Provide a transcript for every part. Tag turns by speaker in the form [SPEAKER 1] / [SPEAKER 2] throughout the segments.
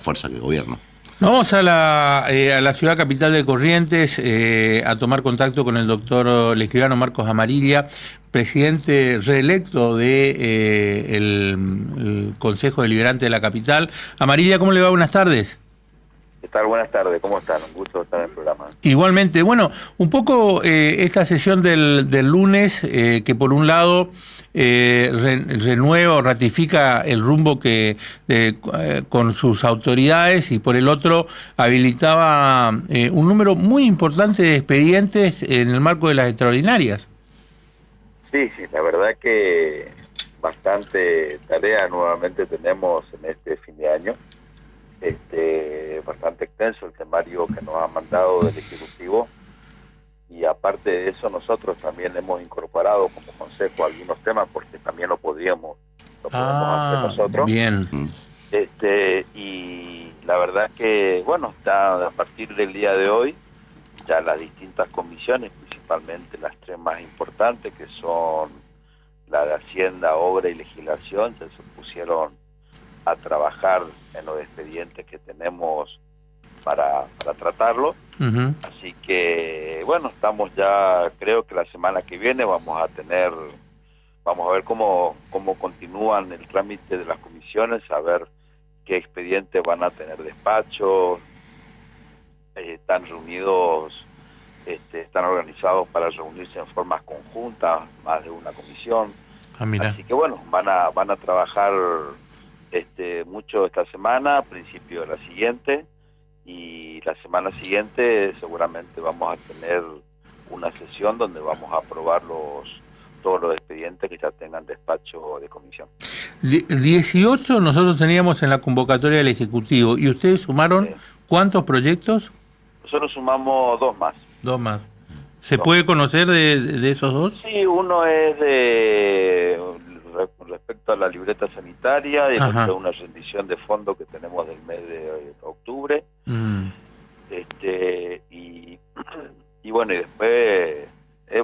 [SPEAKER 1] fuerza que gobierna.
[SPEAKER 2] Vamos a la ciudad capital de Corrientes a tomar contacto con el doctor el escribano Marcos Amarilla, presidente reelecto de el Consejo Deliberante de la capital. Amarilla, ¿cómo le va? Buenas tardes.
[SPEAKER 3] ¿Qué tal? Buenas tardes, ¿cómo están? Un gusto estar en el programa.
[SPEAKER 2] Igualmente, bueno, un poco esta sesión del lunes, que por un lado renueva o ratifica el rumbo que con sus autoridades, y por el otro habilitaba un número muy importante de expedientes en el marco de las extraordinarias.
[SPEAKER 3] Sí, la verdad que bastante tarea nuevamente tenemos en este fin de año. Bastante extenso el temario que nos ha mandado del Ejecutivo, y aparte de eso nosotros también hemos incorporado como consejo algunos temas porque también lo podemos hacer nosotros.
[SPEAKER 2] Bien.
[SPEAKER 3] Y la verdad que bueno, está a partir del día de hoy ya las distintas comisiones, principalmente las tres más importantes, que son la de Hacienda, Obra y Legislación, ya se pusieron a trabajar en los expedientes que tenemos para tratarlo.
[SPEAKER 2] Uh-huh.
[SPEAKER 3] Así que bueno, estamos ya, creo que la semana que viene vamos a ver cómo continúan el trámite de las comisiones, a ver qué expedientes van a tener despacho. Están reunidos, están organizados para reunirse en formas conjuntas, más de una comisión. Así que bueno, van a trabajar mucho esta semana, a principio de la siguiente, y la semana siguiente seguramente vamos a tener una sesión donde vamos a aprobar todos los expedientes que ya tengan despacho de comisión.
[SPEAKER 2] 18 nosotros teníamos en la convocatoria del Ejecutivo, y ustedes sumaron ¿cuántos proyectos?
[SPEAKER 3] Nosotros sumamos dos más.
[SPEAKER 2] Dos más. ¿Se puede conocer de esos dos?
[SPEAKER 3] Sí, uno es respecto a la libreta sanitaria, y otro una rendición de fondo que tenemos del mes de octubre. Y bueno, y después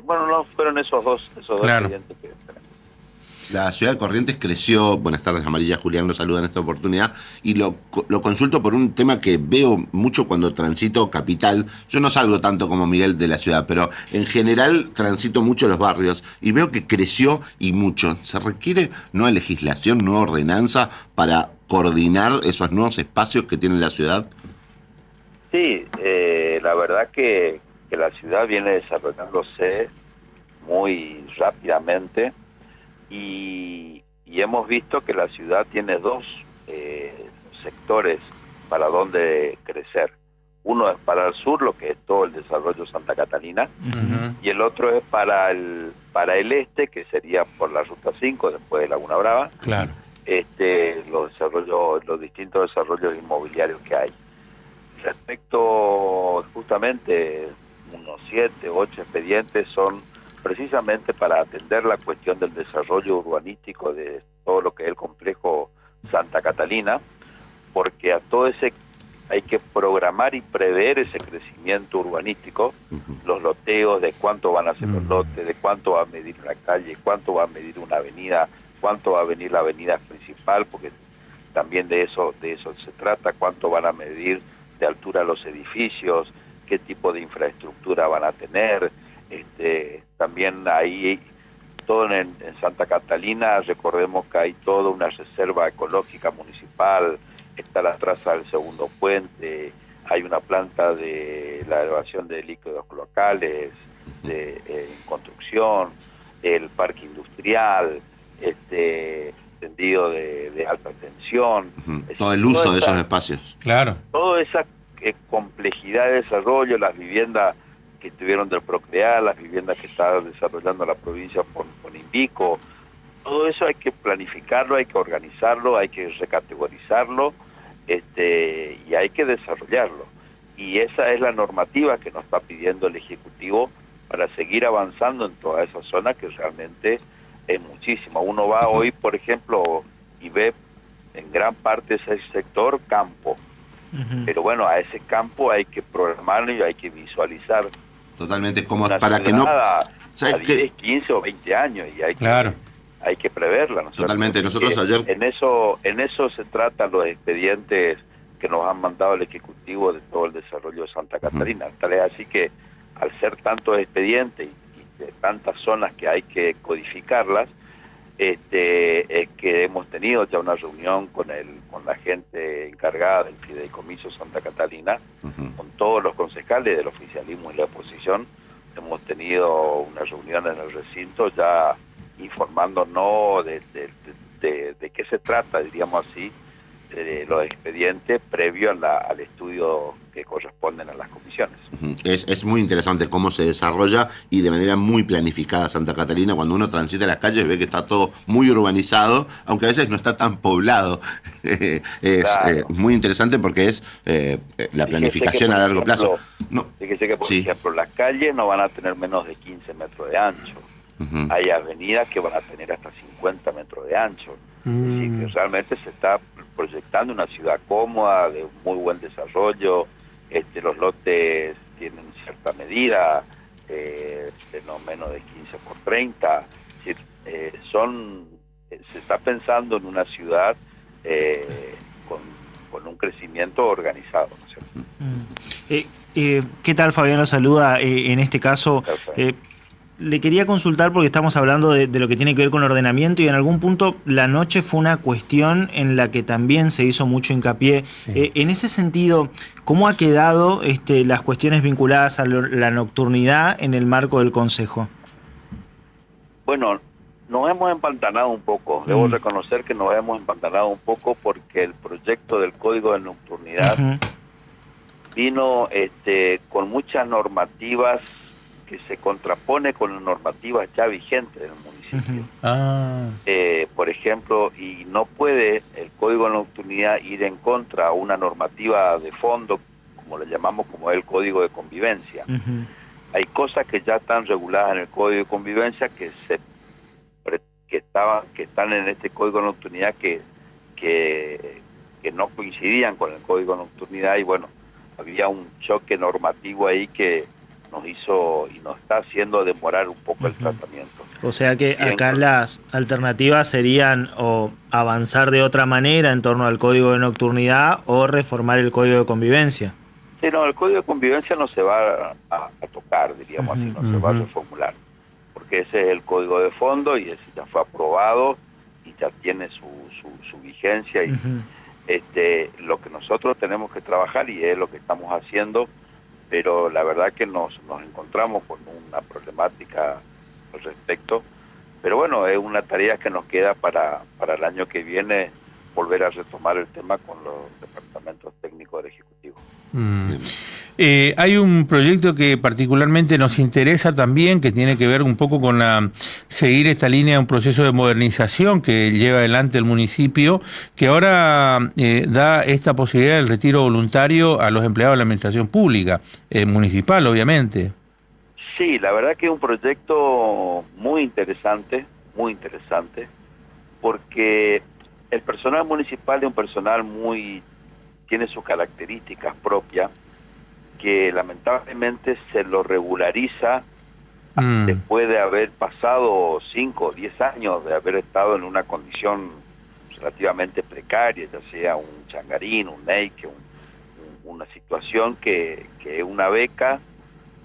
[SPEAKER 3] no fueron esos dos
[SPEAKER 2] claro.
[SPEAKER 3] clientes que tenemos.
[SPEAKER 1] La ciudad de Corrientes creció. Buenas tardes, Amarilla. Julián lo saluda en esta oportunidad, y lo consulto por un tema que veo mucho cuando transito capital. Yo no salgo tanto como Miguel de la ciudad, pero en general transito mucho los barrios y veo que creció, y mucho. ¿Se requiere nueva legislación, nueva ordenanza para coordinar esos nuevos espacios que tiene la ciudad?
[SPEAKER 3] Sí, la verdad que la ciudad viene desarrollándose muy rápidamente, y hemos visto que la ciudad tiene dos sectores para donde crecer. Uno es para el sur, lo que es todo el desarrollo Santa Catalina, y el otro es para el este, que sería por la Ruta 5, después de Laguna Brava.
[SPEAKER 2] Claro.
[SPEAKER 3] Los distintos desarrollos inmobiliarios que hay. Respecto, justamente, unos 7, 8 expedientes son precisamente para atender la cuestión del desarrollo urbanístico de todo lo que es el complejo Santa Catalina, porque a todo ese hay que programar y prever ese crecimiento urbanístico, los loteos, de cuánto van a ser los lotes, de cuánto va a medir una calle, cuánto va a medir una avenida, cuánto va a venir la avenida principal, porque también de eso se trata, cuánto van a medir de altura los edificios, qué tipo de infraestructura van a tener. También ahí, todo en Santa Catalina, recordemos que hay toda una reserva ecológica municipal, está la traza del segundo puente, hay una planta de la elevación de líquidos cloacales en construcción, el parque industrial, tendido de alta tensión.
[SPEAKER 1] Todo el uso de esos espacios.
[SPEAKER 2] Claro.
[SPEAKER 3] Toda esa complejidad de desarrollo, las viviendas que estuvieron del Procrear, las viviendas que está desarrollando la provincia con Invico, todo eso hay que planificarlo, hay que organizarlo, hay que recategorizarlo, y hay que desarrollarlo. Y esa es la normativa que nos está pidiendo el Ejecutivo para seguir avanzando en toda esa zona, que realmente es muchísimo. Uno va hoy, por ejemplo, y ve en gran parte ese sector campo. Pero bueno, a ese campo hay que programarlo y hay que visualizar.
[SPEAKER 1] Totalmente, como para que no...
[SPEAKER 3] A 10, 15 o 20 años, y hay que preverla, ¿no?
[SPEAKER 1] Totalmente, nosotros ayer...
[SPEAKER 3] En eso se tratan los expedientes que nos han mandado el Ejecutivo de todo el desarrollo de Santa Catarina. Tal es así que al ser tantos expedientes y de tantas zonas que hay que codificarlas, es que hemos tenido ya una reunión con la gente encargada del Fideicomiso Santa Catalina, con todos los concejales del oficialismo y la oposición. Hemos tenido una reunión en el recinto ya informándonos de qué se trata, diríamos así, de los expedientes previo al estudio que corresponden a las comisiones.
[SPEAKER 1] Es muy interesante cómo se desarrolla y de manera muy planificada Santa Catalina. Cuando uno transita las calles ve que está todo muy urbanizado, aunque a veces no está tan poblado. Es muy interesante porque es la planificación a largo plazo.
[SPEAKER 3] Fíjese que, por ejemplo, las calles no van a tener menos de 15 metros de ancho. Hay avenidas que van a tener hasta 50 metros de ancho. Así que realmente se está proyectando una ciudad cómoda, de muy buen desarrollo. Los lotes tienen cierta medida, de no menos de 15 por 30. Es decir, se está pensando en una ciudad con un crecimiento organizado, ¿no es cierto?
[SPEAKER 4] ¿Qué tal, Fabián? Lo saluda. En este caso, le quería consultar porque estamos hablando de lo que tiene que ver con el ordenamiento y en algún punto la noche fue una cuestión en la que también se hizo mucho hincapié. Sí. En ese sentido, ¿cómo ha quedado las cuestiones vinculadas a la nocturnidad en el marco del Consejo?
[SPEAKER 3] Bueno, nos hemos empantanado un poco. Debo reconocer que nos hemos empantanado un poco porque el proyecto del Código de Nocturnidad vino con muchas normativas que se contrapone con las normativas ya vigentes del municipio. Por ejemplo, y no puede el Código de Nocturnidad ir en contra a una normativa de fondo, como le llamamos, como el Código de Convivencia. Hay cosas que ya están reguladas en el Código de Convivencia que están en este Código de Nocturnidad que no coincidían con el Código de Nocturnidad, y bueno, había un choque normativo ahí que nos hizo y nos está haciendo demorar un poco el tratamiento.
[SPEAKER 4] O sea que acá las alternativas serían o avanzar de otra manera en torno al Código de Nocturnidad o reformar el Código de Convivencia.
[SPEAKER 3] Sí, no, el Código de Convivencia no se va a tocar, diríamos así, no se va a reformular, porque ese es el código de fondo y ese ya fue aprobado y ya tiene su vigencia y lo que nosotros tenemos que trabajar, y es lo que estamos haciendo, pero la verdad que nos encontramos con una problemática al respecto. Pero bueno, es una tarea que nos queda para el año que viene, volver a retomar el tema con los departamentos técnicos del Ejecutivo.
[SPEAKER 2] Hay un proyecto que particularmente nos interesa también, que tiene que ver un poco con seguir esta línea de un proceso de modernización que lleva adelante el municipio, que ahora da esta posibilidad del retiro voluntario a los empleados de la administración pública, municipal obviamente.
[SPEAKER 3] Sí, la verdad que es un proyecto muy interesante, porque el personal municipal es un personal tiene sus características propias, que lamentablemente se lo regulariza después de haber pasado 5 o 10 años de haber estado en una condición relativamente precaria, ya sea un changarín, un neike, una situación que es una beca,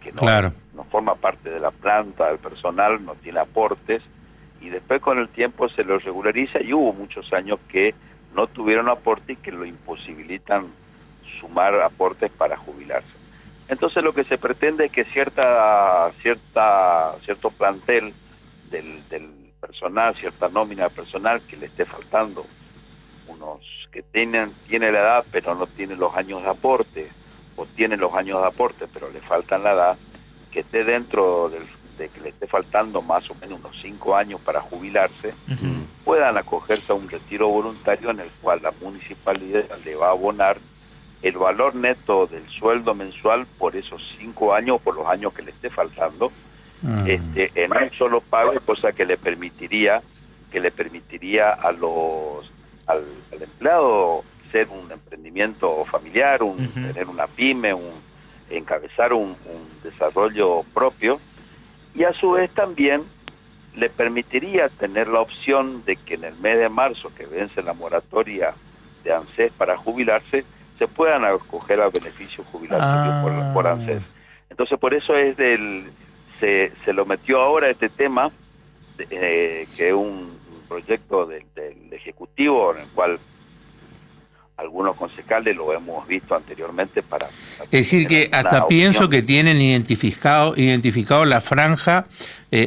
[SPEAKER 3] que no forma parte de la planta del personal, no tiene aportes, y después con el tiempo se lo regulariza, y hubo muchos años que no tuvieron aporte y que lo imposibilitan sumar aportes para jubilarse. Entonces lo que se pretende es que cierto plantel del personal, cierta nómina personal que le esté faltando, unos que tiene la edad pero no tiene los años de aporte, o tiene los años de aporte pero le faltan la edad, que esté dentro de que le esté faltando más o menos unos 5 años para jubilarse, puedan acogerse a un retiro voluntario en el cual la municipalidad le va a abonar el valor neto del sueldo mensual por esos 5 años, por los años que le esté faltando, en un solo pago, cosa que le permitiría al empleado ser un emprendimiento familiar, tener una pyme, encabezar un desarrollo propio, y a su vez también le permitiría tener la opción de que en el mes de marzo, que vence la moratoria de ANSES para jubilarse, se puedan acoger al beneficio jubilatorio por ANSES. Entonces por eso se lo metió ahora este tema, que es un proyecto del Ejecutivo en el cual algunos concejales lo hemos visto anteriormente
[SPEAKER 2] es decir, que hasta pienso que tienen identificado la franja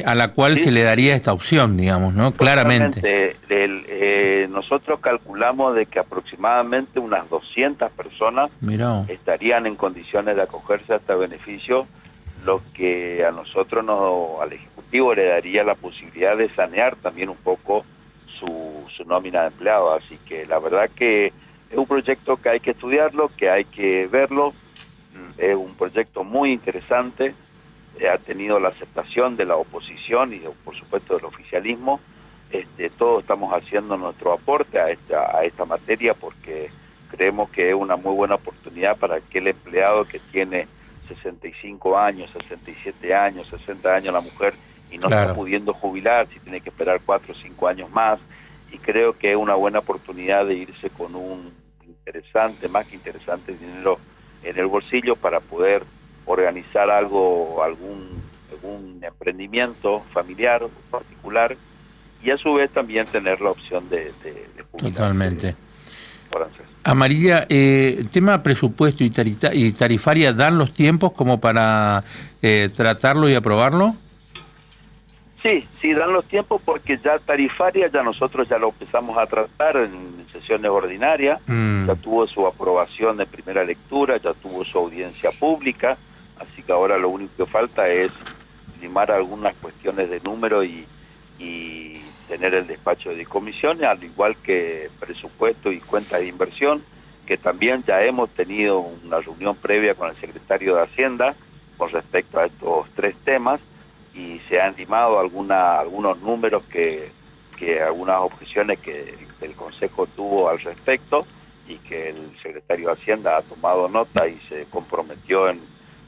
[SPEAKER 2] a la cual se le daría esta opción, digamos, ¿no? Claramente.
[SPEAKER 3] Nosotros calculamos de que aproximadamente unas 200 personas estarían en condiciones de acogerse a este beneficio, lo que a nosotros, al Ejecutivo, le daría la posibilidad de sanear también un poco su nómina de empleados. Así que la verdad que es un proyecto que hay que estudiarlo, que hay que verlo. Es un proyecto muy interesante, ha tenido la aceptación de la oposición y por supuesto del oficialismo. Todos estamos haciendo nuestro aporte a esta materia porque creemos que es una muy buena oportunidad para aquel empleado que tiene 65 años, 67 años, 60 años la mujer y no está pudiendo jubilar, si tiene que esperar 4 o 5 años más. Y creo que es una buena oportunidad de irse con un más que interesante dinero en el bolsillo para poder organizar algún emprendimiento familiar o particular, y a su vez también tener la opción de jubilar.
[SPEAKER 2] Totalmente. Amarilla, tema presupuesto y tarifaria, ¿dan los tiempos como para tratarlo y aprobarlo?
[SPEAKER 3] Sí, dan los tiempos porque ya tarifaria nosotros ya lo empezamos a tratar en sesiones ordinarias, ya tuvo su aprobación de primera lectura, ya tuvo su audiencia pública, así que ahora lo único que falta es limar algunas cuestiones de número y tener el despacho de comisiones, al igual que presupuesto y cuentas de inversión, que también ya hemos tenido una reunión previa con el secretario de Hacienda con respecto a estos 3 temas, y se han limado algunos números algunas objeciones que el Consejo tuvo al respecto, y que el secretario de Hacienda ha tomado nota y se comprometió en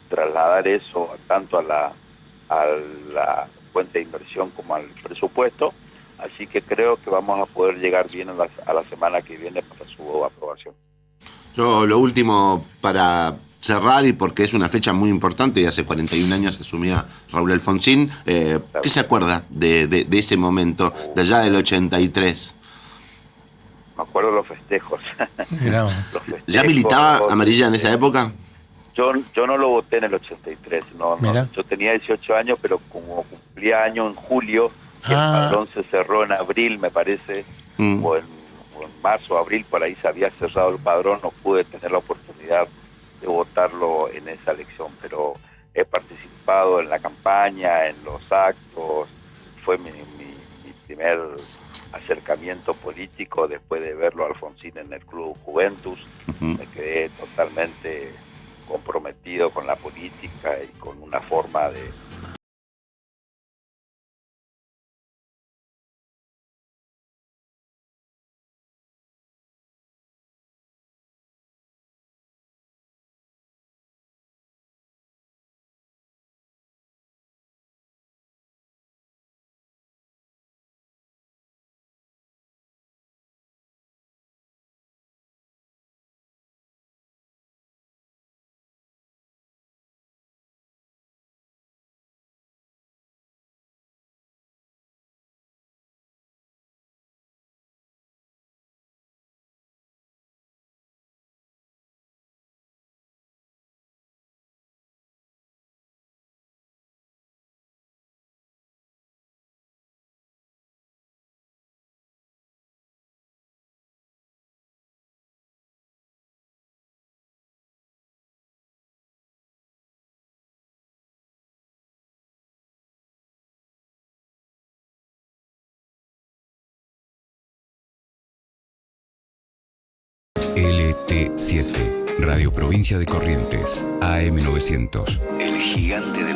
[SPEAKER 3] trasladar eso tanto a la cuenta de inversión como al presupuesto. Así que creo que vamos a poder llegar bien a la semana que viene para su aprobación.
[SPEAKER 1] Yo lo último para cerrar, y porque es una fecha muy importante, y hace 41 años asumía Raúl Alfonsín, ¿qué se acuerda de ese momento, de allá del 83?
[SPEAKER 3] Me acuerdo los festejos.
[SPEAKER 1] ¿Ya militaba Amarilla en esa época?
[SPEAKER 3] Yo no lo voté en el 83, no. Yo tenía 18 años, pero como cumplía año en julio, el padrón se cerró en abril, me parece, o en marzo o abril, por ahí se había cerrado el padrón, no pude tener la oportunidad de votarlo en esa elección, pero he participado en la campaña, en los actos. Fue mi primer acercamiento político después de verlo a Alfonsín en el Club Juventus. Me quedé totalmente comprometido con la política y con una forma de
[SPEAKER 5] LT7, Radio Provincia de Corrientes, AM900. El gigante del